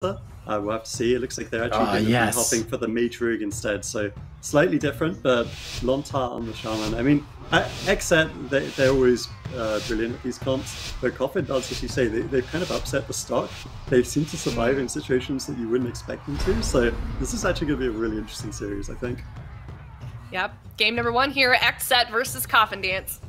We'll have to see. It looks like they're actually going to be hopping for the Mage Rogue instead, so slightly different, but Lontar on the Shaman. I mean, XSET, they're always brilliant at these comps, but Coffin does, as you say, they've kind of upset the stock. They seem to survive in situations that you wouldn't expect them to, so this is actually going to be a really interesting series, I think. Yep, game number 1 here, XSET versus Coffin Dance.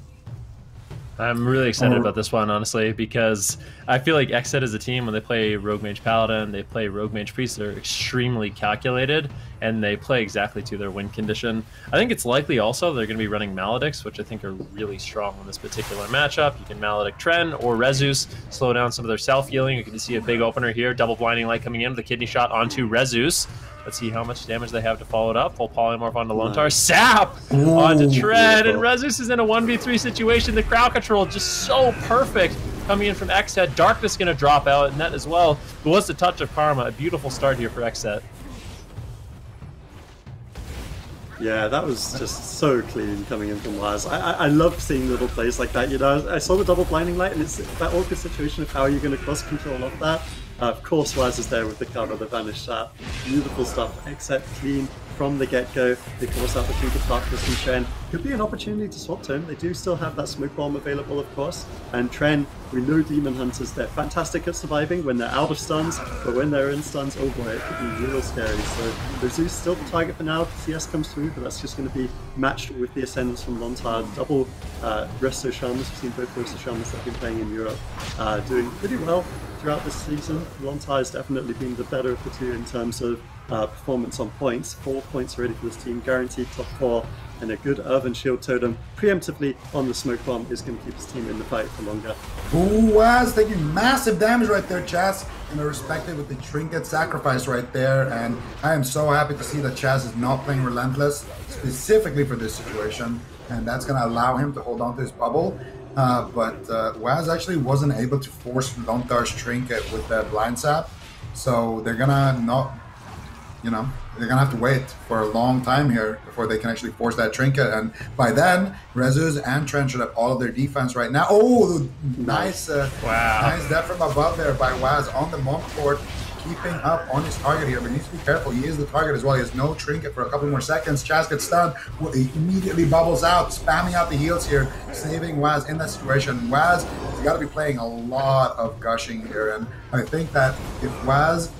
I'm really excited about this one, honestly, because I feel like XSET as a team, when they play Rogue Mage Paladin, they play Rogue Mage Priest, they're extremely calculated, and they play exactly to their win condition. I think it's likely also they're going to be running Maledicts, which I think are really strong in this particular matchup. You can Maledict Tren or Rezus, slow down some of their self-healing. You can see a big opener here, double blinding light coming in with a kidney shot onto Rezus. Let's see how much damage they have to follow it up. Full polymorph onto Lontar. Sap onto Tren. And Rezus is in a 1v3 situation. The crowd control just so perfect coming in from XSET. Darkness going to drop out, and that as well. It was the touch of Karma. A beautiful start here for XSET. Yeah, that was just so clean coming in from Waz. I love seeing little plays like that. You know, I saw the double blinding light, and it's that awkward situation of how you're going to cross control off that. Of course, Waz is there with the cover, the vanished shot. Beautiful stuff. XSET clean from the get-go. They force out the Trinket Darkness from Tren. Could be an opportunity to swap to him. They do still have that smoke bomb available, of course. And Tren, we know Demon Hunters, they're fantastic at surviving when they're out of stuns, but when they're in stuns, oh boy, it could be real scary. So Rezus still the target for now. CS comes through, but that's just going to be matched with the Ascendance from Lontar. Double Resto Shamans. We've seen both Resto Shamans that have been playing in Europe doing pretty well throughout this season. Lontar has definitely been the better of the two in terms of performance on points. 4 points already for this team, guaranteed top 4, and a good Earthen Shield Totem preemptively on the Smoke Bomb is going to keep his team in the fight for longer. Ooh, Waz taking massive damage right there, Chaz, and respected with the Trinket sacrifice right there, and I am so happy to see that Chaz is not playing Relentless specifically for this situation, and that's going to allow him to hold on to his bubble. But Waz actually wasn't able to force Lontar's Trinket with the Blind Sap, so they're gonna not, you know, they're gonna have to wait for a long time here before they can actually force that Trinket, and by then Rezus and Tren should have all of their defense right now. Oh, nice, nice death from above there by Waz on the Monk Court, keeping up on his target here, but he needs to be careful. He is the target as well. He has no Trinket for a couple more seconds. Chaz gets stunned. He immediately bubbles out, spamming out the heals here, saving Waz in that situation. Waz has got to be playing a lot of gushing here, and I think that if Waz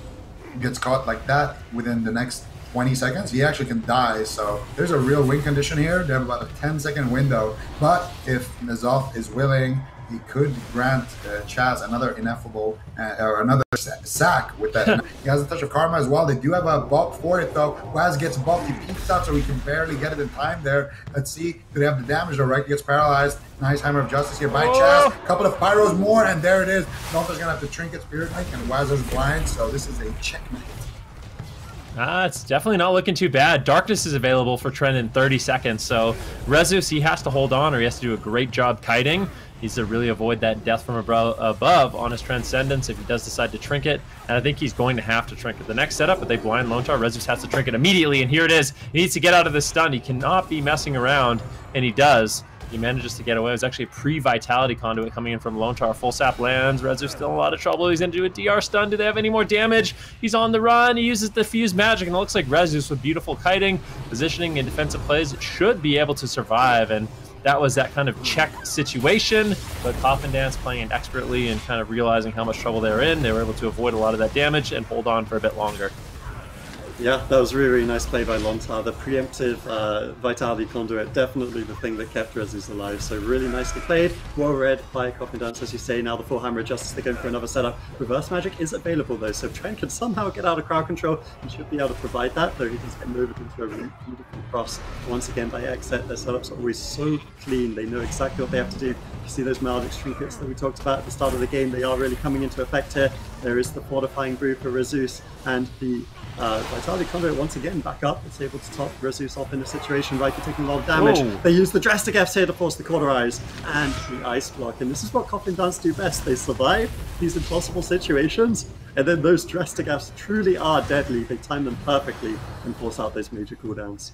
gets caught like that within the next 20 seconds, he actually can die. So there's a real win condition here. They have about a 10-second window, but if N'Zoth is willing, he could grant Chaz another ineffable or another sack with that. He has a touch of Karma as well. They do have a buff for it though. Waz gets buffed. He peeks out so he can barely get it in time there. Let's see. Do they have the damage though, right? He gets paralyzed. Nice Hammer of Justice here by Chaz. A couple of pyros more, and there it is. Lontar's gonna have to Trinket Spirit Knight, and Waz is blind, so this is a checkmate. It's definitely not looking too bad. Darkness is available for Tren in 30 seconds, so Rezus, he has to hold on or he has to do a great job kiting. He needs to really avoid that death from above on his Transcendence if he does decide to Trinket, and I think he's going to have to Trinket. The next setup, if they blind Lontar, Rezus has to Trinket immediately, and here it is. He needs to get out of this stun. He cannot be messing around, and he does. He manages to get away. It was actually a pre-Vitality Conduit coming in from Lontar. Full sap lands. Rezus still in a lot of trouble. He's into a DR stun. Do they have any more damage? He's on the run. He uses the Fuse Magic, and it looks like Rezus with beautiful kiting, positioning, and defensive plays should be able to survive. And that was that kind of check situation, but Coffin Dance playing it expertly and kind of realizing how much trouble they were in. They were able to avoid a lot of that damage and hold on for a bit longer. Yeah, that was really, really nice play by Lontar. The preemptive Vitality Conduit, definitely the thing that kept Rezus alive. So really nicely played. Well read by Coffin Dance, as you say. Now the full Hammer of Justice, they're going for another setup. Reverse Magic is available though, so if Tren can somehow get out of crowd control, he should be able to provide that, though he does get moved into a really beautiful cross once again by XSET. Their setups are always so clean. They know exactly what they have to do. You see those Maledicts Trinkets that we talked about at the start of the game. They are really coming into effect here. There is the Fortifying Brew for Rezus, and the Vitality Conduit once again back up. It's able to top Rezus off in a situation right for taking a lot of damage. Whoa. They use the Drastic Fs here to force the Cauterize and the Ice Block, and this is what Coffin Dance do best. They survive these impossible situations, and then those Drastic Fs truly are deadly. They time them perfectly and force out those major cooldowns.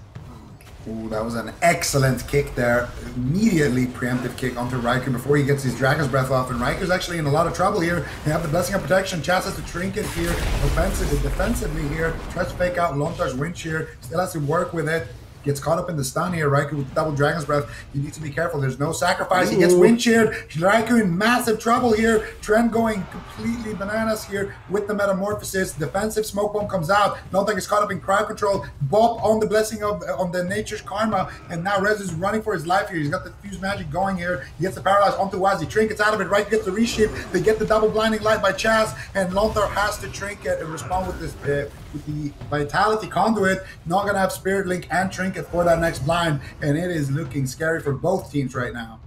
Ooh, that was an excellent kick there. Immediately preemptive kick onto Raikou before he gets his Dragon's Breath off. And Raikou's actually in a lot of trouble here. They have the Blessing of Protection. Chaz has to Trinket here. Defensively here. Tries to fake out Lontar's Winch here. Still has to work with it. Gets caught up in the stun here. Raikou with double Dragon's Breath. You need to be careful. There's no sacrifice. He gets wind sheared. Raikou in massive trouble here. Trent going completely bananas here with the Metamorphosis. Defensive Smoke Bomb comes out. Lontar gets caught up in crowd control. Bop on the Blessing of on the Nature's Karma. And now Rez is running for his life here. He's got the Fuse Magic going here. He gets the Paralyze onto Waz. He trinkets out of it. Raikou gets the reshift. They get the double Blinding Light by Chaz. And Lontar has to trinket and respond with this with the Vitality Conduit. Not going to have Spirit Link and Trinket for that next blind, and it is looking scary for both teams right now.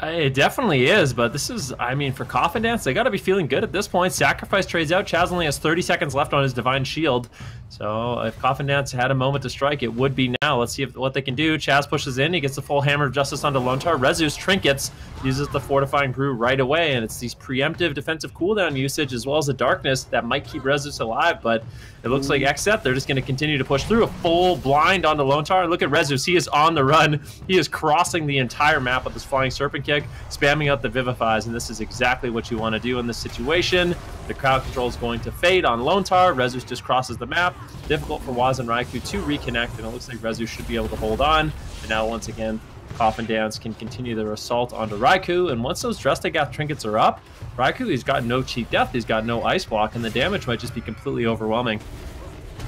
It definitely is, but this is, I mean, for Coffin Dance, they got to be feeling good at this point. Sacrifice trades out. Chaz only has 30 seconds left on his Divine Shield. So if Coffin Dance had a moment to strike, it would be now. Let's see what they can do. Chaz pushes in. He gets the full Hammer of Justice onto Lontar. Rezus trinkets, uses the Fortifying Brew right away, and it's these preemptive defensive cooldown usage as well as the darkness that might keep Rezus alive, but it looks like XSET, they're just going to continue to push through. A full blind onto Lontar. Look at Rezus. He is on the run. He is crossing the entire map with this Flying Serpent kick, spamming out the Vivifies, and this is exactly what you want to do in this situation. The crowd control is going to fade on Lontar. Rezus just crosses the map. Difficult for Waz and Raikou to reconnect, and it looks like Rezus should be able to hold on. And now, once again, Coffin Dance can continue their assault onto Raikou, and once those Drestagath trinkets are up, Raikou, he's got no cheat death, he's got no ice block, and the damage might just be completely overwhelming.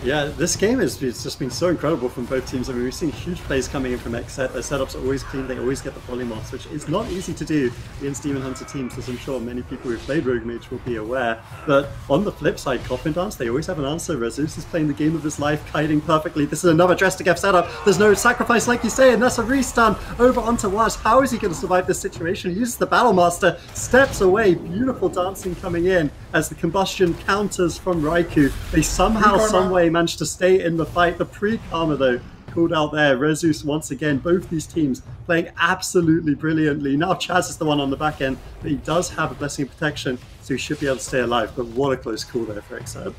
Yeah, this game it's just been so incredible from both teams. I mean, we've seen huge plays coming in from XSET. Their setups are always clean. They always get the polymorphs, which is not easy to do against Demon Hunter teams, as I'm sure many people who've played Rogue Mage will be aware. But on the flip side, Coffin Dance, they always have an answer. Rezus is playing the game of his life, kiting perfectly. This is another Drestagev setup. There's no sacrifice, like you say, and that's a restun over onto Waz. How is he going to survive this situation? He uses the Battle Master, steps away. Beautiful dancing coming in as the combustion counters from Raikou. They somehow, someway managed to stay in the fight. The pre-karma though called out there. Rezus once again, both these teams playing absolutely brilliantly. Now Chaz is the one on the back end, but he does have a Blessing of Protection, so he should be able to stay alive. But what a close call there for XSET.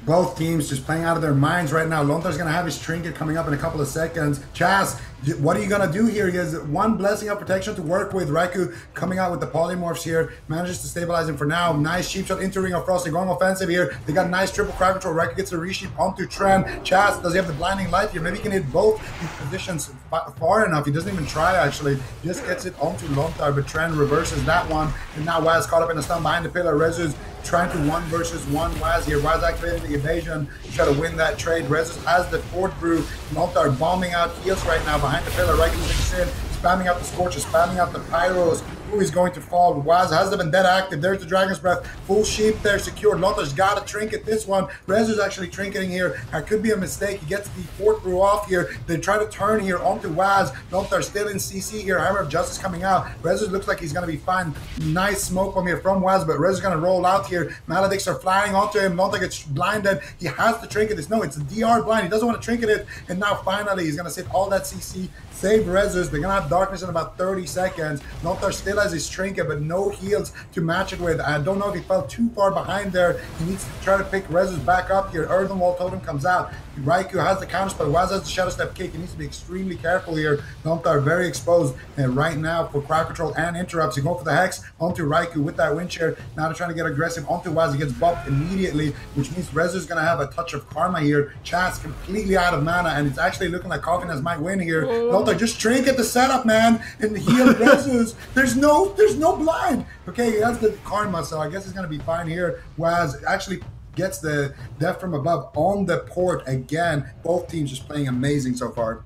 Both teams just playing out of their minds right now. Lontar's going to have his trinket coming up in a couple of seconds. Chaz, what are you going to do here? He has one Blessing of Protection to work with. Raikou coming out with the polymorphs here. Manages to stabilize him for now. Nice Sheep Shot into Ring of Frost. They're going offensive here. They got nice triple crowd control. Raikou gets a resheep onto Tren. Chaz, does he have the Blinding Light here? Maybe he can hit both these positions far enough. He doesn't even try, actually. He just gets it onto Lontar, but Tren reverses that one. And now Waz caught up in a stun behind the pillar. Rezus trying to 1 versus 1 Waz here. Waz activated the evasion to try to win that trade. Rezus has the fourth brew. Lontar bombing out heals right now behind the pillar. Raikou takes in, spamming out the Scorches, spamming out the Pyros. Who is going to fall? Waz has the Vendetta active. There's the Dragon's Breath. Full sheep there secured. Lontar's got to trinket this one. Rezu's actually trinketing here. That could be a mistake. He gets the fourth brew off here. They try to turn here onto Waz. Lontar still in CC here. Hammer of Justice coming out. Rezu looks like he's going to be fine. Nice smoke bomb here from Waz, but Rezu's going to roll out here. Maledicts are flying onto him. Lontar gets blinded. He has to trinket this. No, it's a DR blind. He doesn't want to trinket it. And now finally he's going to save all that CC. Save Rezus. They're going to have darkness in about 30 seconds. Lontar still has his trinket, but no heals to match it with. I don't know if he fell too far behind there. He needs to try to pick Rezus back up here. Earthen Wall Totem comes out. Raikou has the counter spell. Waz has the Shadow Step kick. He needs to be extremely careful here. Lontar very exposed. And right now for crowd control and interrupts, he go for the Hex onto Raikou with that wind shear. Now they're trying to get aggressive onto Waz. He gets buffed immediately, which means Rezus is going to have a touch of karma here. Chaz completely out of mana, and it's actually looking like Coffin has might win here. Lontar, just trinket the setup, man, and heal Rezus. There's no blind. Okay, he has the karma, so I guess he's going to be fine here. Waz actually gets the Death from Above on the port again. Both teams just playing amazing so far.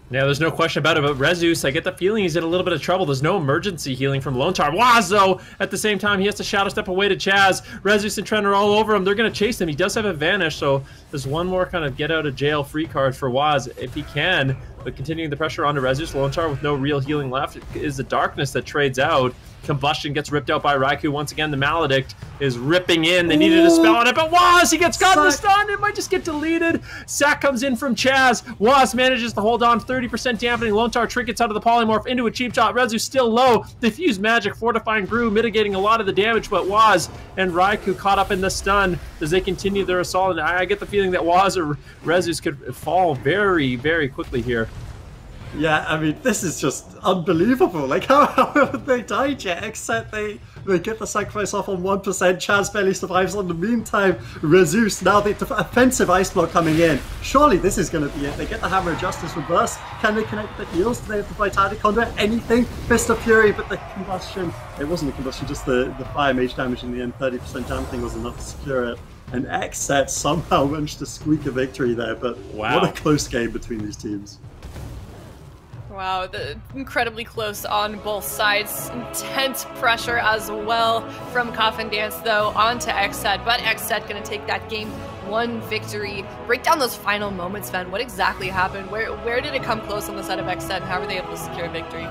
Yeah, there's no question about it, but Rezus, I get the feeling he's in a little bit of trouble. There's no emergency healing from Lontar. Waz, though, at the same time, he has to Shadow Step away to Chaz. Rezus and Tren are all over him. They're going to chase him. He does have a Vanish, so there's one more kind of get-out-of-jail-free card for Waz if he can. but continuing the pressure onto Rezus. Lontar with no real healing left is the Darkness that trades out. Combustion gets ripped out by Raikou. Once again, the Maledict is ripping in. They needed a spell on it, but Waz, he gets caught in the stun. It might just get deleted. Sack comes in from Chaz. Waz manages to hold on, 30% dampening. Lontar trinkets out of the polymorph into a cheap shot. Rezu still low. Diffuse magic, fortifying Brew, mitigating a lot of the damage, but Waz and Raikou caught up in the stun as they continue their assault. And I get the feeling that Waz or Rezus could fall very, very quickly here. Yeah, I mean, this is just unbelievable. Like, how have they died yet? Except they get the sacrifice off on 1%. Chaz barely survives on the meantime. Rezus, now the offensive ice block coming in. Surely this is going to be it. They get the Hammer of Justice reverse. Can they connect the heals? Do they have the Vitality Conduit? Anything? Fist of Fury, but the combustion. It wasn't the combustion, just the fire mage damage in the end. 30% damping was enough to secure it. And XSET somehow managed to squeak a victory there, but wow, what a close game between these teams. Wow, incredibly close on both sides. Intense pressure as well from Coffin Dance, though, onto XSET. But XSET going to take that game 1 victory. Break down those final moments, Ven. What exactly happened? Where did it come close on the side of XSET, and how were they able to secure a victory?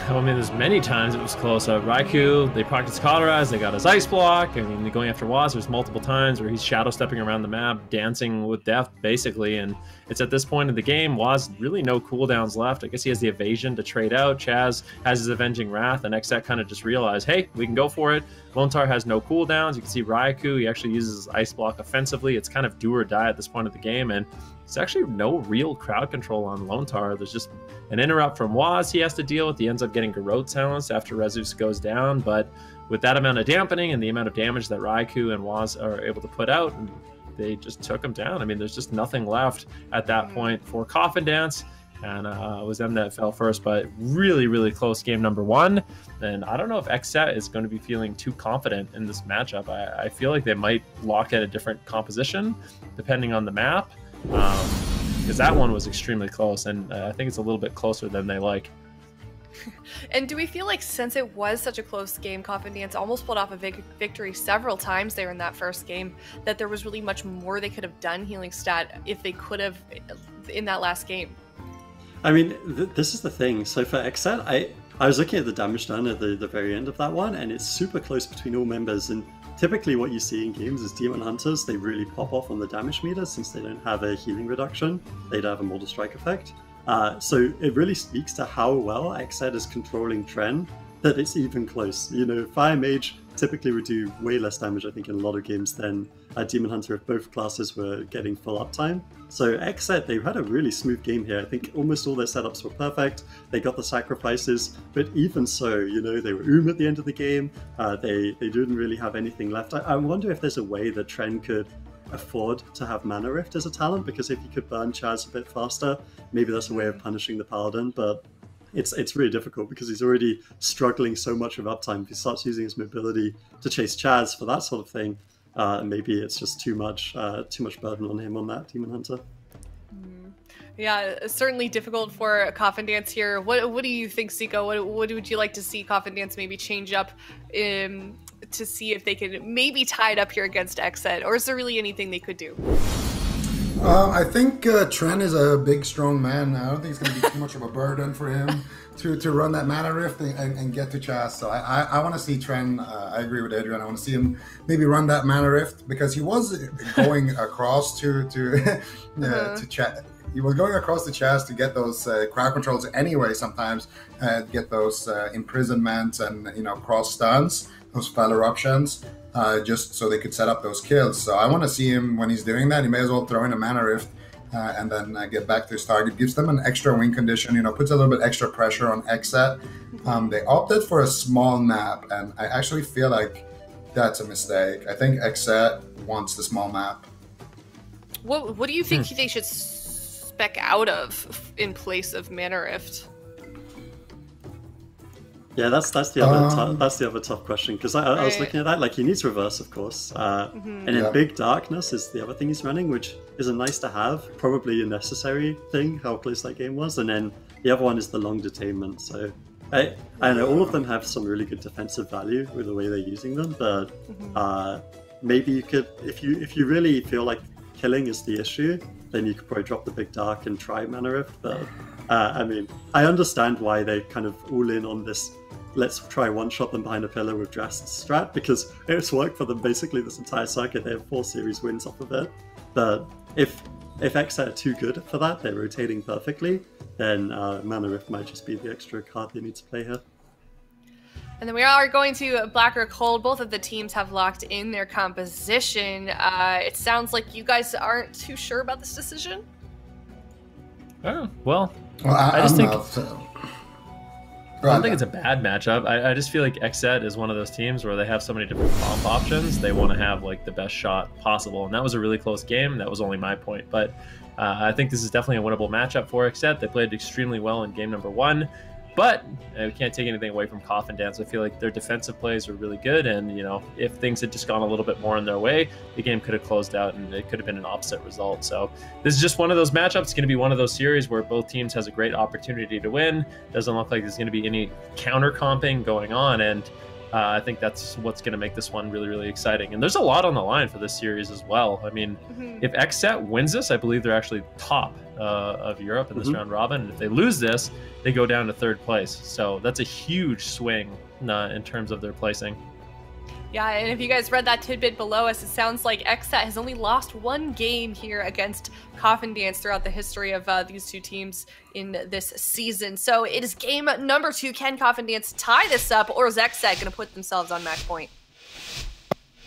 I mean, there's many times it was close. Raikou, they practiced Cauterize, they got his Ice Block. I mean, going after Waz, there's multiple times where he's shadow stepping around the map, dancing with death, basically. And it's at this point in the game, Waz really no cooldowns left. I guess he has the evasion to trade out. Chaz has his Avenging Wrath, and XSET kind of just realized, hey, we can go for it. Lontar has no cooldowns. You can see Raikou, he actually uses his Ice Block offensively. It's kind of do or die at this point of the game, and there's actually no real crowd control on Lontar. There's just an interrupt from Waz he has to deal with. He ends up getting Garrote silenced after Rezus goes down, but with that amount of dampening and the amount of damage that Raikou and Waz are able to put out, they just took him down. I mean, there's just nothing left at that point for Coffin Dance, and it was them that fell first, but really, really close game number 1. And I don't know if XSET is going to be feeling too confident in this matchup. I feel like they might lock at a different composition depending on the map. Because that one was extremely close, and I think it's a little bit closer than they like. And do we feel like, since it was such a close game, Coffin Dance almost pulled off a victory several times there in that first game, that there was really much more they could have done healing stat if they could have in that last game? I mean, this is the thing. So for XSET, I was looking at the damage done at the very end of that one, and it's super close between all members. And typically what you see in games is Demon Hunters, they really pop off on the damage meter since they don't have a healing reduction. They'd have a Mortal Strike effect. So it really speaks to how well XSET is controlling Tren that it's even close. You know, Fire Mage typically would do way less damage, I think, in a lot of games than Demon Hunter if both classes were getting full uptime. So XSET, they had a really smooth game here. I think almost all their setups were perfect. They got the sacrifices, but even so, you know, they were at the end of the game. They didn't really have anything left. I wonder if there's a way that Tren could afford to have Mana Rift as a talent, because if you could burn Chaz a bit faster, maybe that's a way of punishing the Paladin, but it's really difficult because he's already struggling so much with uptime. If he starts using his mobility to chase Chaz for that sort of thing, maybe it's just too much burden on him on that Demon Hunter. Yeah, certainly difficult for Coffin Dance here. What do you think, Siko? What would you like to see Coffin Dance maybe change up to see if they could maybe tie it up here against XSET, or is there really anything they could do? I think Tren is a big, strong man. I don't think it's going to be too much of a burden for him to run that Mana Rift and get to Chaz. So I want to see Tren. I agree with Adrian. I want to see him maybe run that Mana Rift, because he was going across to Chaz. He was going across the Chaz to get those crowd controls anyway. Sometimes get those imprisonments and cross stuns, those fell eruptions. Just so they could set up those kills. So I want to see him when he's doing that. He may as well throw in a Mana Rift and then get back to his target. Gives them an extra win condition, puts a little bit extra pressure on XSET. They opted for a small map, and I actually feel like that's a mistake. I think XSET wants the small map. What do you think they should spec out of in place of Mana Rift? Yeah, that's the other tough question, because I was looking at that. Like, he needs reverse, of course, and then Big Darkness is the other thing he's running, which is a nice to have, probably a necessary thing. How close that game was, and then the other one is the long detainment. So I know all of them have some really good defensive value with the way they're using them, but maybe you could, if you really feel like killing is the issue, then you could probably drop the Big Dark and try Mana Rift. But I mean, I understand why they kind of all in on this. Let's try one-shot them behind a pillar with Drast strat, because it's worked for them basically this entire circuit. They have 4 series wins off of it. But if XSET are too good for that, they're rotating perfectly, then Mana Rift might just be the extra card they need to play here. And then we are going to Black or Cold. Both of the teams have locked in their composition. It sounds like you guys aren't too sure about this decision. Oh, well I just think... I don't think it's a bad matchup. I just feel like XSET is one of those teams where they have so many different comp options. They want to have like the best shot possible, and that was a really close game. That was only my point, but I think this is definitely a winnable matchup for XSET. They played extremely well in game number 1, but we can't take anything away from Coffin Dance. I feel like their defensive plays were really good, and if things had just gone a little bit more in their way, the game could have closed out and it could have been an opposite result. So this is just one of those matchups. It's going to be one of those series where both teams has a great opportunity to win. Doesn't look like there's going to be any counter comping going on, and I think that's what's going to make this one really, really exciting. And there's a lot on the line for this series as well. I mean, if XSET wins this, I believe they're actually top of Europe in this round robin. And if they lose this, they go down to 3rd place. So that's a huge swing in terms of their placing. Yeah, and if you guys read that tidbit below us, it sounds like XSET has only lost 1 game here against Coffin Dance throughout the history of these 2 teams in this season. So it is game number 2. Can Coffin Dance tie this up, or is XSET going to put themselves on match point?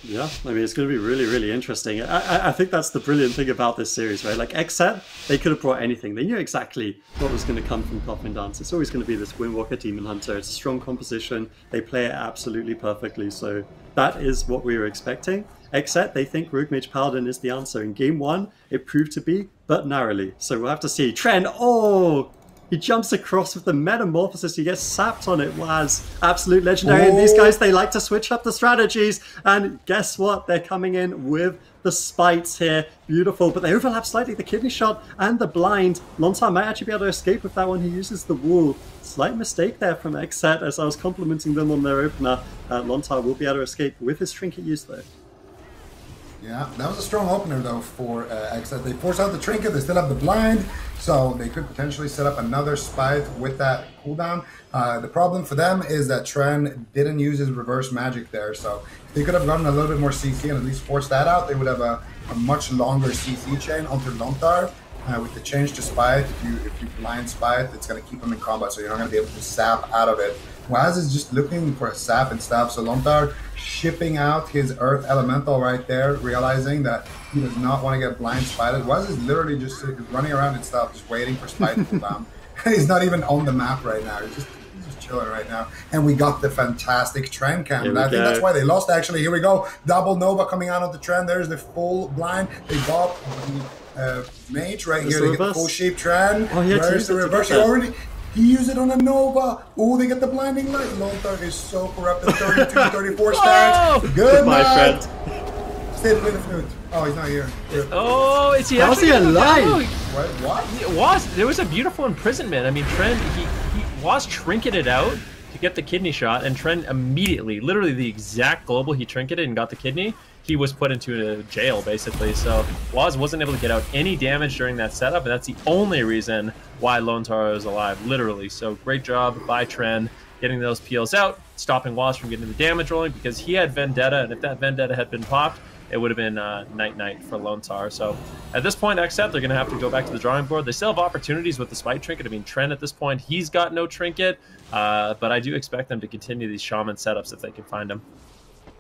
Yeah, I mean, it's going to be really, really interesting. I think that's the brilliant thing about this series, right? Like, XSET, they could have brought anything. They knew exactly what was going to come from Coffin Dance. It's always going to be this Windwalker Demon Hunter. It's a strong composition. They play it absolutely perfectly. So that is what we were expecting. XSET, they think Rogue Mage Paladin is the answer. In game 1, it proved to be, but narrowly. So we'll have to see. Trend, oh! He jumps across with the Metamorphosis. He gets sapped on it. Was absolute legendary. And these guys, they like to switch up the strategies. And guess what? They're coming in with the spites here. Beautiful. But they overlap slightly. The kidney shot and the blind. Lontar might actually be able to escape with that one. He uses the wall. Slight mistake there from XSET as I was complimenting them on their opener. Lontar will be able to escape with his trinket use though. Yeah, that was a strong opener though for XSET. They force out the trinket, they still have the blind, so they could potentially set up another spite with that cooldown. The problem for them is that Tren didn't use his reverse magic there, so if they could have gotten a little bit more CC and at least forced that out, they would have a much longer CC chain onto Lontar. With the change to spite, if you blind spite, it's going to keep him in combat, so you're not going to be able to sap out of it. Waz is just looking for a sap and stuff, so Lontar shipping out his Earth Elemental right there, realizing that he does not want to get blind spited. Waz is literally just running around and stuff, just waiting for spite to pull down. He's not even on the map right now. He's just chilling right now. And we got the fantastic trend cam. And I think that's why they lost, actually. Here we go. Double Nova coming out of the trend. There's the full blind. They got the mage right here. They get the full shape trend. Oh, yeah, where's the reverse? He used it on a Nova. Oh, they get the blinding light. Lontar is so corrupted. 32, 34 stacks. Good night. Stay to play the flute. Oh, he's not here. Oh, is he actually alive? What? It was. There was a beautiful imprisonment. I mean, Trent, he was trinketed out to get the kidney shot, and Trent immediately, literally the exact global he trinketed and got the kidney, he was put into a jail, basically. So Waz wasn't able to get out any damage during that setup, and that's the only reason why Lone Taro is alive, literally. So great job by Tren getting those peels out, stopping Waz from getting the damage rolling, because he had Vendetta, and if that Vendetta had been popped, it would have been night-night for Lone Tar. So at this point, XSET, they're going to have to go back to the drawing board. They still have opportunities with the spite trinket. I mean, Tren at this point, he's got no trinket, but I do expect them to continue these shaman setups if they can find them.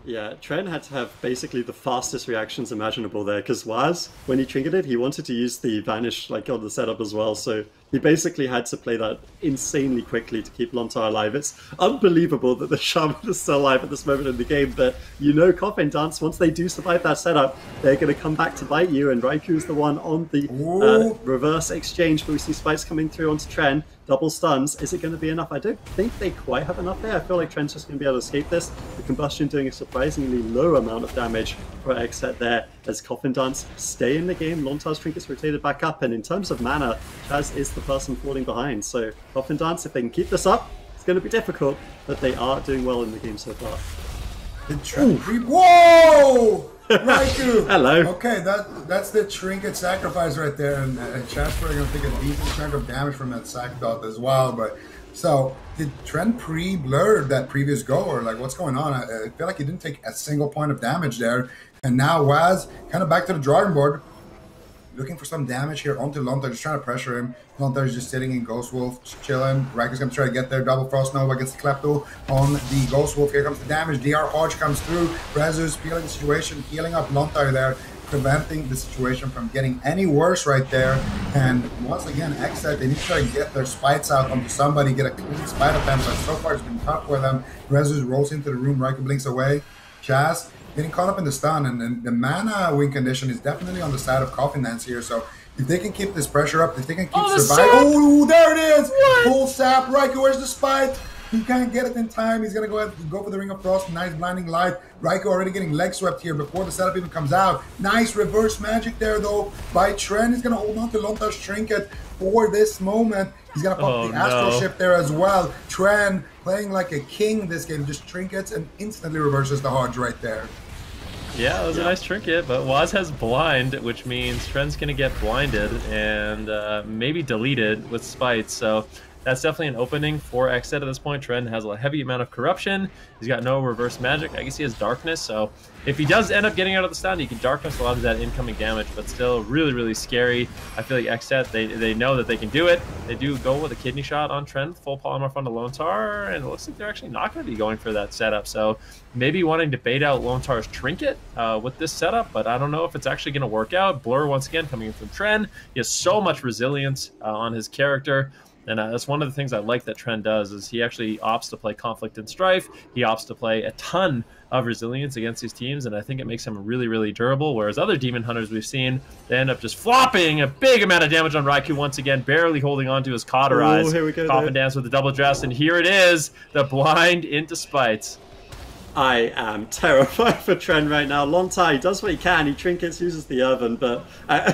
Yeah, Tren had to have basically the fastest reactions imaginable there, because Waz, when he trinketed, he wanted to use the Vanish like on the setup as well, so he basically had to play that insanely quickly to keep Lontar alive. It's unbelievable that the Shaman is still alive at this moment in the game, but you know Coffin Dance, once they do survive that setup, they're going to come back to bite you, and Raikou is the one on the reverse exchange, but we see spikes coming through onto Tren, double stuns. Is it going to be enough? I don't think they quite have enough there. I feel like Tren's just going to be able to escape this. The Combustion doing a surprisingly low amount of damage for XSET there, as Coffin Dance stay in the game. Lontar's trinkets rotated back up, and in terms of mana, Chaz is the person falling behind. So Coffin Dance, if they can keep this up, it's going to be difficult, but they are doing well in the game so far. Whoa! Raikou! Hello. Okay, that's the trinket sacrifice right there, and Jasper going to take a decent chunk of damage from that sack dot as well. But so did Trent pre-blur that previous go, or like what's going on? I feel like he didn't take a single point of damage there, and now Waz kind of back to the drawing board. Looking for some damage here onto Lontar, just trying to pressure him. Lontar is just sitting in Ghost Wolf, just chilling. Raikou's going to try to get there. Double Frost Nova gets the Klepto on the Ghost Wolf. Here comes the damage. DR Hodge comes through. Rezu's feeling the situation, healing up Lontar there, preventing the situation from getting any worse right there. And once again, XSET, they need to try to get their spites out onto somebody, get a clean spite attempt, but so far it's been tough for them. Rezu rolls into the room. Raikou blinks away. Chaz getting caught up in the stun, and the mana win condition is definitely on the side of Coffin Dance here. So if they can keep this pressure up, if they can keep surviving. Oh, there it is! What? Full sap. Raikou, where's the spite? He can't get it in time. He's gonna go ahead and go for the Ring of Frost. Nice blinding light. Raikou already getting leg swept here before the setup even comes out. Nice reverse magic there though by Tren. He's gonna hold on to Lontar's trinket for this moment. He's gonna pop the Astral Shift there as well. Tren playing like a king this game, just trinkets and instantly reverses the Hodge right there. Yeah, it was a nice trinket, but Waz has blind, which means Tren's going to get blinded and maybe deleted with spites. So that's definitely an opening for XSET at this point. Tren has a heavy amount of corruption. He's got no reverse magic. I guess he has darkness. So if he does end up getting out of the stun, he can darkness a lot of that incoming damage, but still really, really scary. I feel like XSET, they know that they can do it. They do go with a kidney shot on Tren, full polymorph onto Lontar, and it looks like they're actually not going to be going for that setup. So maybe wanting to bait out Lontar's trinket with this setup, but I don't know if it's actually going to work out. Blur once again coming in from Tren. He has so much resilience on his character. And that's one of the things I like that Tren does, is he actually opts to play Conflict and Strife. He opts to play a ton of resilience against these teams, and I think it makes him really, really durable, whereas other Demon Hunters we've seen, they end up just flopping a big amount of damage on Raikou once again, barely holding on to his Cauterize. Here we go. Coffin Dance with the double dress, and here it is, the blind into spites. I am terrified for Tren right now. Lontar, he does what he can. He trinkets, uses the Urban, but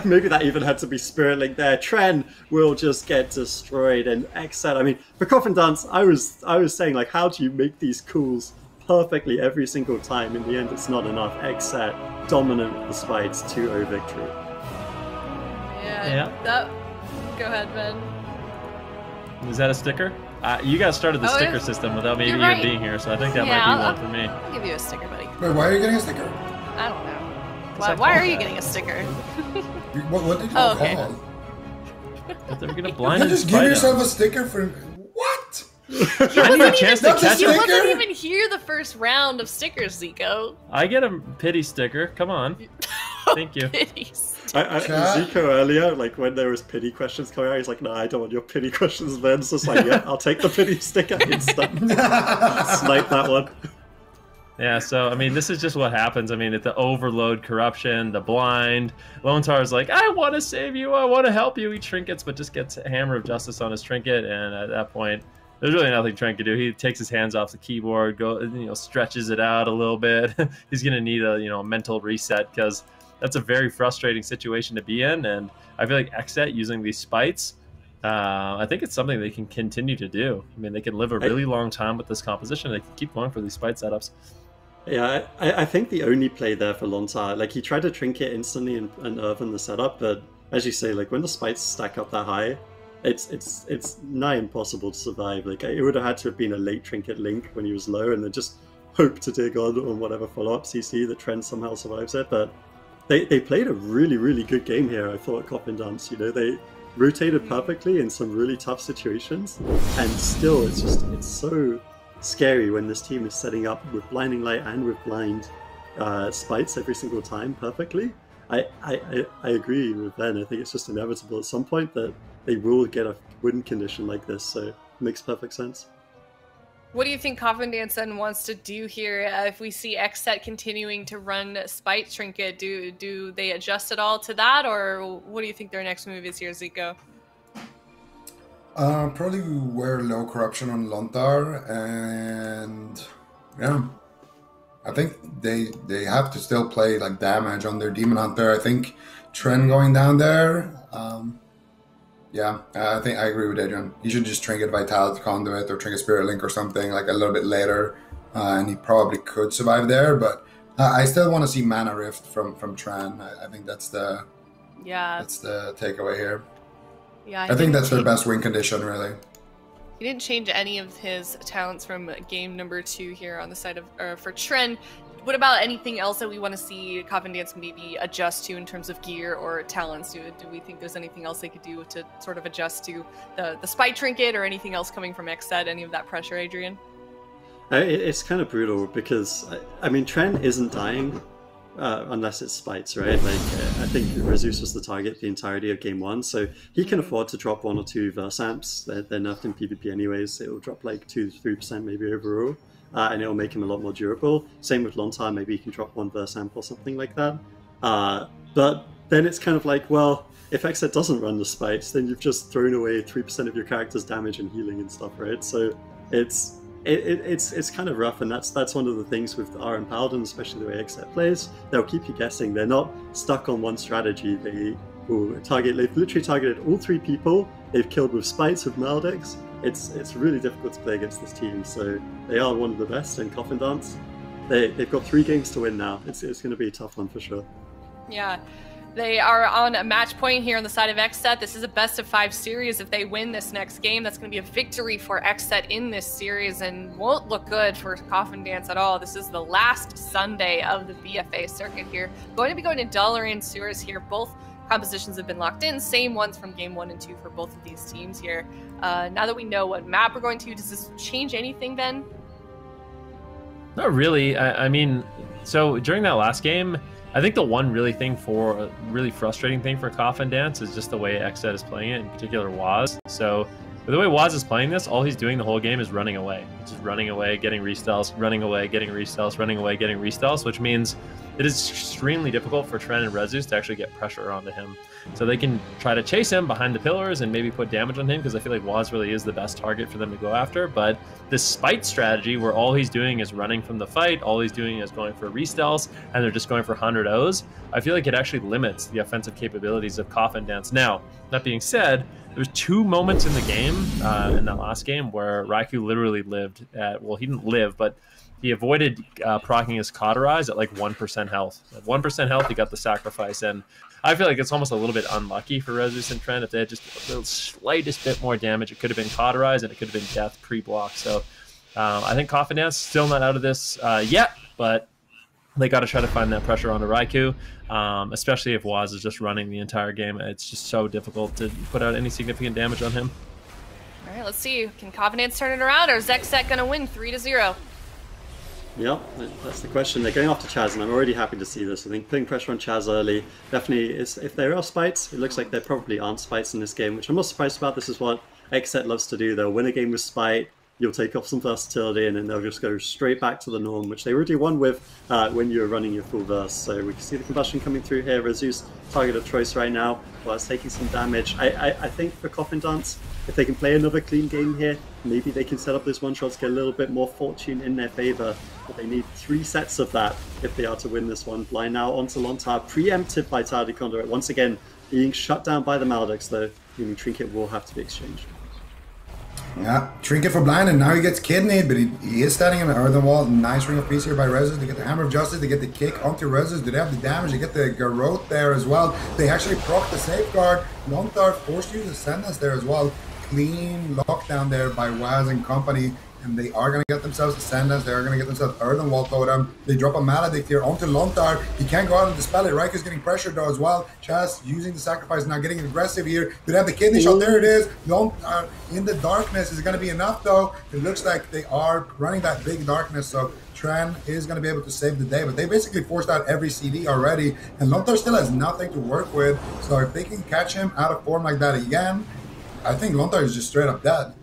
maybe that even had to be Spirit Link there. Tren will just get destroyed. And XSET, I mean, for Coffin Dance, I was saying, like, how do you make these calls perfectly every single time? In the end, it's not enough. XSET dominant with the spites, 2-0 victory. Yeah. Go ahead, Ben. Is that a sticker? You guys started the sticker system without me even being here, so I think that might be one for me. I'll give you a sticker, buddy. Wait, why are you getting a sticker? I don't know. Why are you getting a sticker? What did you call? But they're gonna blind you just give yourself a sticker for what? I need a chance to catch You him. wasn't even hear the first round of stickers, Zico. I get a pity sticker. Come on. Thank you. Zico earlier, like when there was pity questions coming out, he's like, "No, I don't want your pity questions." Then it's just like, "Yeah, I'll take the pity sticker." Instant. Snipe that one. Yeah, so I mean, this is just what happens. I mean, it's the overload corruption, the blind. Lontar's like, "I want to save you. I want to help you." He trinkets, but just gets a Hammer of Justice on his trinket, and at that point, there's really nothing Tren can do. He takes his hands off the keyboard, stretches it out a little bit. He's gonna need a mental reset, because that's a very frustrating situation to be in, and I feel like XSET using these spites, I think it's something they can continue to do. I mean, they can live a really long time with this composition. They can keep going for these spite setups. Yeah, I think the only play there for Lontar, like he tried to trinket instantly and Irvin the setup, but as you say, like when the spites stack up that high, it's nigh impossible to survive. Like it would have had to have been a late trinket Link when he was low, and then just hope to dig on whatever follow-up CC that Tren somehow survives it, but They played a really, really good game here, I thought, Coffin Dance. They rotated perfectly in some really tough situations, and still, it's so scary when this team is setting up with Blinding Light and with blind spites every single time perfectly. I agree with Ben. I think it's just inevitable at some point that they will get a win condition like this, so it makes perfect sense. What do you think Coffin Dance then wants to do here? If we see XSET continuing to run Spite Trinket, do they adjust at all to that, or what do you think their next move is here, Zico? Probably wear low corruption on Lontar, and yeah, I think they have to still play like damage on their Demon Hunter. I think Tren going down there. Yeah, I think I agree with Adrian. He should just trinket Vitality Conduit or trinket Spirit Link or something like a little bit later, and he probably could survive there. But I still want to see Mana Rift from Tran. I think that's the takeaway here. Yeah, I think that's their best win condition, really. He didn't change any of his talents from game number 2 here on the side of for Tren. What about anything else that we want to see Coffin Dance maybe adjust to in terms of gear or talents? Do we think there's anything else they could do to sort of adjust to the spike trinket or anything else coming from XSET, any of that pressure, Adrian? It's kind of brutal because, I mean, Tren isn't dying unless it's spites, right? Like, I think Rezus was the target the entirety of game 1, so he can afford to drop 1 or 2 verse amps. They're nerfed in PvP anyways. It'll drop like 2-3% maybe overall. And it'll make him a lot more durable. Same with Lontar, maybe you can drop 1 verse amp or something like that. But then it's kind of like, well, if XSET doesn't run the spites, then you've just thrown away 3% of your character's damage and healing and stuff, right? So it's kind of rough, and that's one of the things with RM Paladin, especially the way XSET plays. They'll keep you guessing. They're not stuck on one strategy. They will target. They've literally targeted all 3 people. They've killed with spites, with Maldex. It's really difficult to play against this team, so they are one of the best in Coffin Dance. They've got 3 games to win now. It's going to be a tough one for sure. Yeah, they are on a match point here on the side of XSET. This is a best-of-5 series. If they win this next game, that's going to be a victory for XSET in this series and won't look good for Coffin Dance at all. This is the last Sunday of the BFA circuit here. Going to be going to Dalaran Sewers here. Both compositions have been locked in, same ones from game 1 and 2 for both of these teams here. Now that we know what map we're going to, does this change anything, Ben? Not really. I mean, so during that last game, I think the one really frustrating thing for Coffin Dance is just the way XSET is playing it, in particular Waz. So the way Waz is playing this, all he's doing the whole game is running away. He's just running away, getting restells, running away, getting restells, running away, getting restells, which means it is extremely difficult for Tren and Rezus to actually get pressure onto him. So they can try to chase him behind the pillars and maybe put damage on him, because I feel like Waz really is the best target for them to go after. But this spite strategy where all he's doing is running from the fight, all he's doing is going for restells, and they're just going for 100 O's, I feel like it actually limits the offensive capabilities of Coffin Dance. Now, that being said, there's 2 moments in the game, in that last game, where Raikou literally lived at, well, he didn't live, but he avoided proccing his Cauterize at like 1% health. At 1% health, he got the sacrifice, and I feel like it's almost a little bit unlucky for Rezus and Tren. If they had just the slightest bit more damage, it could have been Cauterize, and it could have been death pre-block. So I think Coffin Dance still not out of this yet, but they got to try to find that pressure onto Raikou, especially if Waz is just running the entire game. It's just so difficult to put out any significant damage on him. All right, let's see. Can Coffin Dance turn it around, or is XSET going to win 3-0? Yep, that's the question. They're going after Chaz, and I'm already happy to see this. I think putting pressure on Chaz early definitely is. If there are spites, it looks like there probably aren't spites in this game, which I'm not surprised about. This is what XSET loves to do. They'll win a game with spite, you'll take off some versatility, and then they'll just go straight back to the norm, which they already won with when you were running your full verse. So we can see the combustion coming through here. Rezus, target of choice right now, while it's taking some damage. I think for Coffin Dance, if they can play another clean game here, maybe they can set up those one-shots, get a little bit more fortune in their favor. But they need 3 sets of that if they are to win this one. Blind now onto Lontar, preempted by Tardy Conduit. Once again, being shut down by the Maldex, though, meaning Trinket will have to be exchanged. Yeah, Trinket for blind, and now he gets kidneyed, but he is standing in the earthen wall. Nice ring of peace here by Rezus. They get the Hammer of Justice, they get the kick onto Rezus. Do they have the damage? They get the Garrote there as well. They actually proc the safeguard. Lontar forced to use Ascendance there as well. Clean lockdown there by Waz and company, and they are going to get themselves Ascendance. They are going to get themselves Earthen Wall Totem. They drop a Maledict here onto Lontar. He can't go out and dispel it. Raiku's getting pressured though as well. Chaz using the sacrifice now, getting aggressive here. Do they have the kidney shot? There it is. Lontar in the darkness is going to be enough though. It looks like they are running that big darkness, so Tren is going to be able to save the day, but they basically forced out every CD already, and Lontar still has nothing to work with. So if they can catch him out of form like that again, I think Lontar is just straight up dead.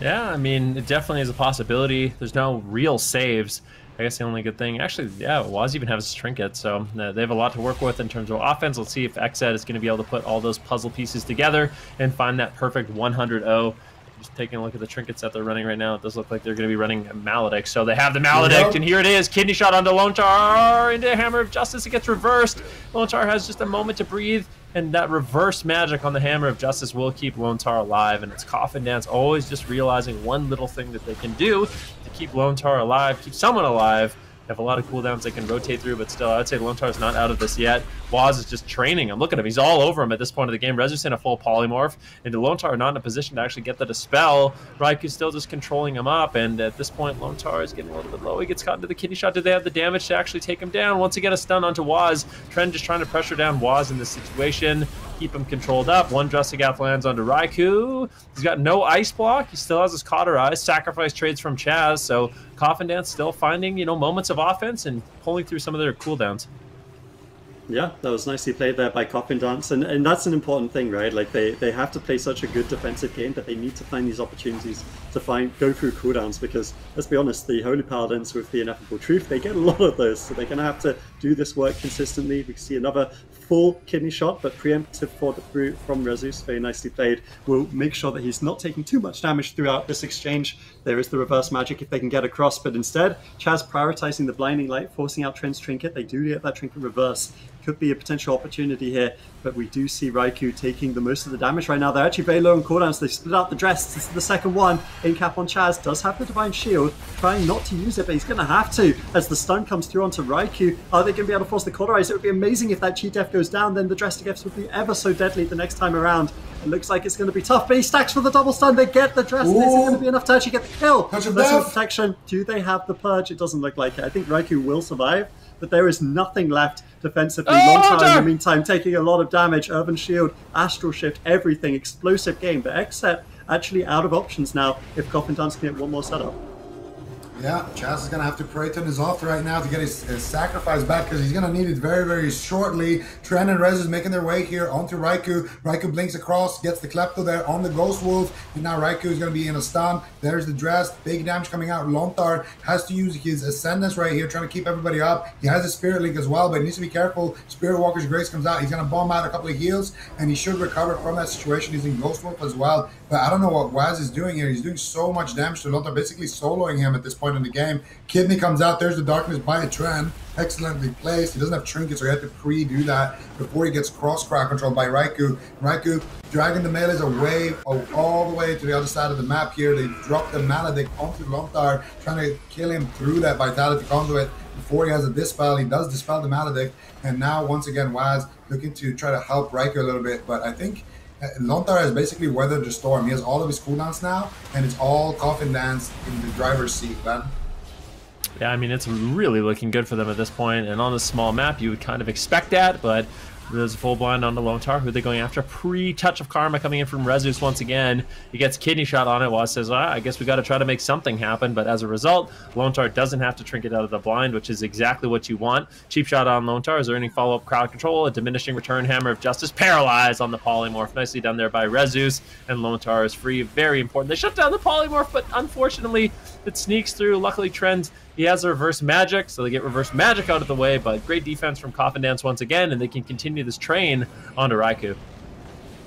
Yeah, I mean, it definitely is a possibility. There's no real saves. I guess the only good thing, actually, yeah, Waz even has his trinket, so they have a lot to work with in terms of offense. Let's see if XSET is going to be able to put all those puzzle pieces together and find that perfect 100-0. Just taking a look at the trinkets that they're running right now, it does look like they're going to be running a Maledict. So they have the Maledict, and here it is. Kidney shot onto Lontar into Hammer of Justice. It gets reversed. Lontar has just a moment to breathe, and that reverse magic on the Hammer of Justice will keep Lontar alive. And it's Coffin Dance always just realizing one little thing that they can do to keep Lontar alive, keep someone alive. have a lot of cooldowns they can rotate through, but still, I would say Lontar's not out of this yet. Waz is just training him. Look at him. He's all over him at this point of the game. Rezu's in a full polymorph, and Lontar not in a position to actually get the dispel. Raiku's still just controlling him up, and at this point, Lontar is getting a little bit low. He gets caught into the kidney shot. Do they have the damage to actually take him down? Once again, a stun onto Waz. Tren just trying to pressure down Waz in this situation. Keep him controlled up. One Dressagath lands onto Raikou. He's got no ice block. He still has his cauterized. Sacrifice trades from Chaz. So Coffin Dance still finding, moments of offense and pulling through some of their cooldowns. Yeah, that was nicely played there by Coffin Dance, and that's an important thing, right? Like they have to play such a good defensive game, but they need to find these opportunities to go through cooldowns, because let's be honest, the Holy Paladins with the Ineffable Truth, they get a lot of those, so they're going to have to do this work consistently. We can see another full kidney shot, but preemptive for the fruit from Rezus, very nicely played. We'll make sure that he's not taking too much damage throughout this exchange. There is the reverse magic if they can get across, but instead, Chaz prioritizing the Blinding Light, forcing out Tren's Trinket. They do get that Trinket reverse. Could be a potential opportunity here, but we do see Raikou taking the most of the damage right now. They're actually very low on cooldowns. They split out the dress. This is the second one. In cap on Chaz, does have the Divine Shield, trying not to use it, but he's going to have to as the stun comes through onto Raikou. Are they going to be able to force the cauterize? It would be amazing if that Chi Def goes down, then the Dress to Gifts would be ever so deadly the next time around. It looks like it's going to be tough, but he stacks for the double stun. They get the Dress. Is it going to be enough to actually get the kill? Touch of protection. Do they have the Purge? It doesn't look like it. I think Raikou will survive, but there is nothing left defensively. Lontar in the meantime taking a lot of damage. Urban Shield, Astral Shift, everything. Explosive game. But XSET actually out of options now if Coffin Dance can get one more setup. Yeah, Chaz is going to have to pray to his off right now to get his sacrifice back, because he's going to need it very, very shortly. Tren and Rezus making their way here onto Raikou. Raikou blinks across, gets the Klepto there on the Ghost Wolf, and now Raikou is going to be in a stun. There's the dress, big damage coming out. Lontar has to use his Ascendance right here, trying to keep everybody up. He has a Spirit Link as well, but he needs to be careful. Spirit Walker's Grace comes out. He's going to bomb out a couple of heals, and he should recover from that situation using Ghost Wolf as well. But I don't know what Waz is doing here. He's doing so much damage to Lontar, basically soloing him at this point in the game. Kidney comes out. There's the Darkness by a Tren. Excellently placed. He doesn't have Trinkets, so he had to pre-do that before he gets cross-crowd controlled by Raikou. Raikou dragging the melees away, all the way to the other side of the map here. They drop the Maledict onto Lontar, trying to kill him through that Vitality Conduit before he has a Dispel. He does Dispel the Maledict, and now once again Waz looking to try to help Raikou a little bit, but I think Lontar has basically weathered the storm. He has all of his cooldowns now, and it's all Coffin Dance in the driver's seat, man. Yeah, I mean, it's really looking good for them at this point, and on a small map, you would kind of expect that, but there's a full blind on the Lontar. Who are they going after? Pre-touch of Karma coming in from Rezus once again. He gets kidney shot on it. Waz says, I guess we got to try to make something happen, but as a result, Lontar doesn't have to trinket out of the blind, which is exactly what you want. Cheap shot on Lontar is earning follow-up crowd control, a diminishing return Hammer of Justice, paralyzed on the polymorph. Nicely done there by Rezus, and Lontar is free. Very important. They shut down the polymorph, but unfortunately, it sneaks through. Luckily, Trend, he has a reverse magic, so they get reverse magic out of the way, but great defense from Coffin Dance once again, and they can continue this train onto Raikou.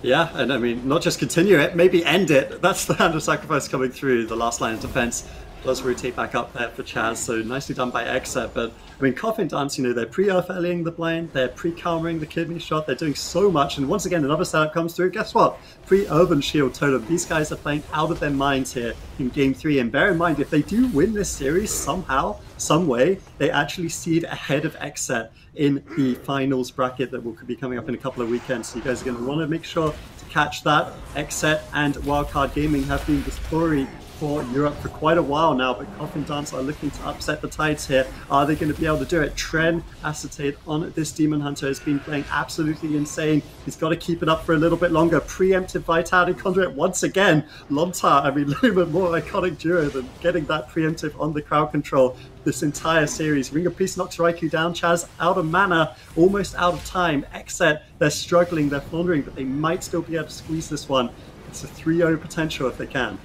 Yeah, and I mean, not just continue it, maybe end it. That's the Hand of Sacrifice coming through, the last line of defense. Does rotate back up there for Chaz, so nicely done by XSET. But I mean, Coffin Dance, they're pre-Earth-Elling the blind, they're pre-countering the kidney shot, they're doing so much, and once again, another setup comes through. Guess what? Pre-Urban Shield Totem. These guys are playing out of their minds here in Game 3, and bear in mind, if they do win this series somehow, some way, they actually seed ahead of XSET in the finals bracket that will be coming up in a couple of weekends. So you guys are going to want to make sure to catch that. XSET and Wildcard Gaming have been the story for Europe for quite a while now, but Coffin Dance are looking to upset the tides here. Are they going to be able to do it? Tren Acetate on this Demon Hunter has been playing absolutely insane. He's got to keep it up for a little bit longer. Preemptive Vitality Conduit once again. Lontar, I mean, a little bit more iconic duo than getting that preemptive on the crowd control this entire series. Ring of Peace knocks Raikou down. Chaz out of mana, almost out of time. XSET, they're struggling, they're floundering, but they might still be able to squeeze this one. It's a 3-0 potential if they can.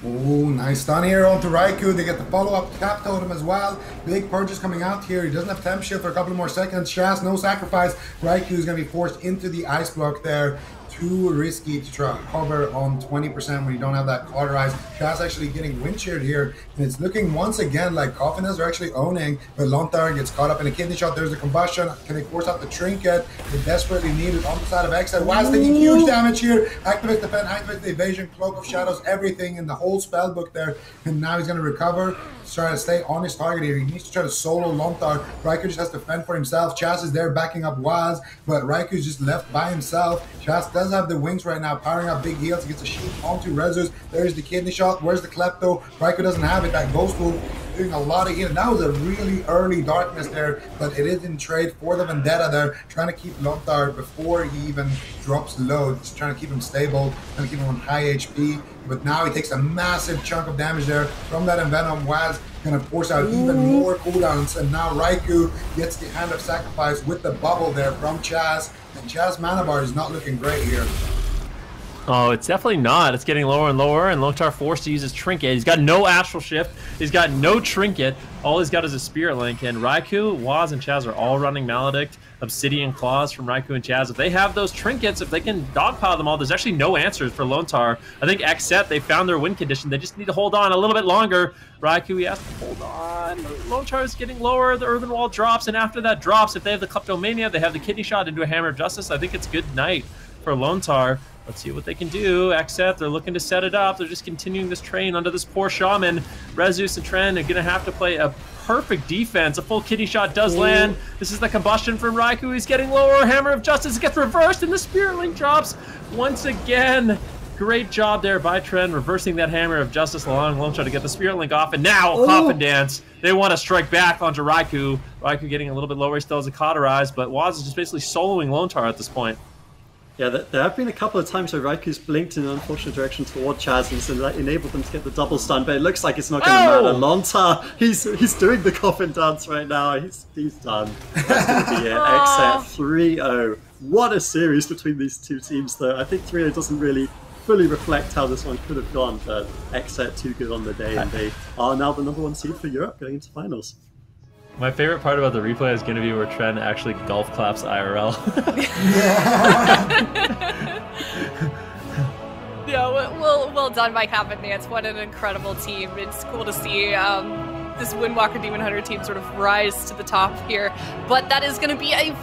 Ooh, nice stun here onto Raikou. They get the follow-up Cap Totem as well. Big purges coming out here. He doesn't have Temp Shield for a couple more seconds. Shaz, no sacrifice. Raikou is going to be forced into the ice block there. Too risky to try to cover on 20% when you don't have that cauterized. Shaz actually getting wind sheared here, and it's looking once again like Coffiners are actually owning, but Lontar gets caught up in a kidney shot. There's a combustion. Can they force out the trinket? They desperately need it on the side of XSET. Waz taking huge damage here. Activate defend, activate the evasion, cloak of shadows, everything in the whole spell book there, and now he's going to recover. to try to stay on his target here. He needs to try to solo Lontar. Raikou just has to fend for himself. Chaz is there backing up Waz, but Raikou is just left by himself. Chaz does have the wings right now, powering up big heals. He gets a shield onto Rezus. There's the kidney shot. Where's the Klepto? Raikou doesn't have it. That Ghost Wolf doing a lot of healing. That was a really early darkness there, but it is in trade for the Vendetta there, trying to keep Lontar before he even drops low. Just trying to keep him stable, trying to keep him on high HP. But now he takes a massive chunk of damage there from that Envenom. Waz gonna force out even more cooldowns, and now Raikou gets the Hand of Sacrifice with the bubble there from Chaz, and Chaz mana bar is not looking great here. Oh, it's definitely not. It's getting lower and lower, and Lontar forced to use his trinket. He's got no Astral Shift. He's got no trinket. All he's got is a Spirit Link, and Raikou, Waz, and Chaz are all running Maledict, Obsidian Claws from Raikou and Chaz. If they have those trinkets, if they can dogpile them all, there's actually no answers for Lontar. I think XSET, they found their win condition. They just need to hold on a little bit longer. Raikou, he has to hold on. Lontar is getting lower. The Earthen Wall drops, and after that drops, if they have the Kleptomania, they have the Kidney Shot into a Hammer of Justice, I think it's good night for Lontar. Let's see what they can do. XSET, they're looking to set it up. They're just continuing this train under this poor Shaman. Rezus and Tren are going to have to play a perfect defense. A full Kidney Shot does land. This is the combustion from Raikou. He's getting lower. Hammer of Justice gets reversed, and the Spirit Link drops once again. Great job there by Tren, reversing that Hammer of Justice along Lontar to get the Spirit Link off. And now, Coffin Dance. They want to strike back onto Raikou. Raikou getting a little bit lower. He still has a Cauterize, but Waz is just basically soloing Lontar at this point. Yeah, there have been a couple of times where Raikou's blinked in an unfortunate direction toward Chaz, and so that enabled them to get the double stun, but it looks like it's not going to matter. Lontar, he's doing the Coffin dance right now. He's done. That's going to be it. XSET 3-0. What a series between these two teams, though. I think 3-0 doesn't really fully reflect how this one could have gone, but XSET too good on the day, and they are now the #1 seed for Europe going into finals. My favorite part about the replay is going to be where Tren actually golf claps IRL. Yeah, well done by Coffin Dance. What an incredible team. It's cool to see this Windwalker Demon Hunter team sort of rise to the top here. But that is going to be a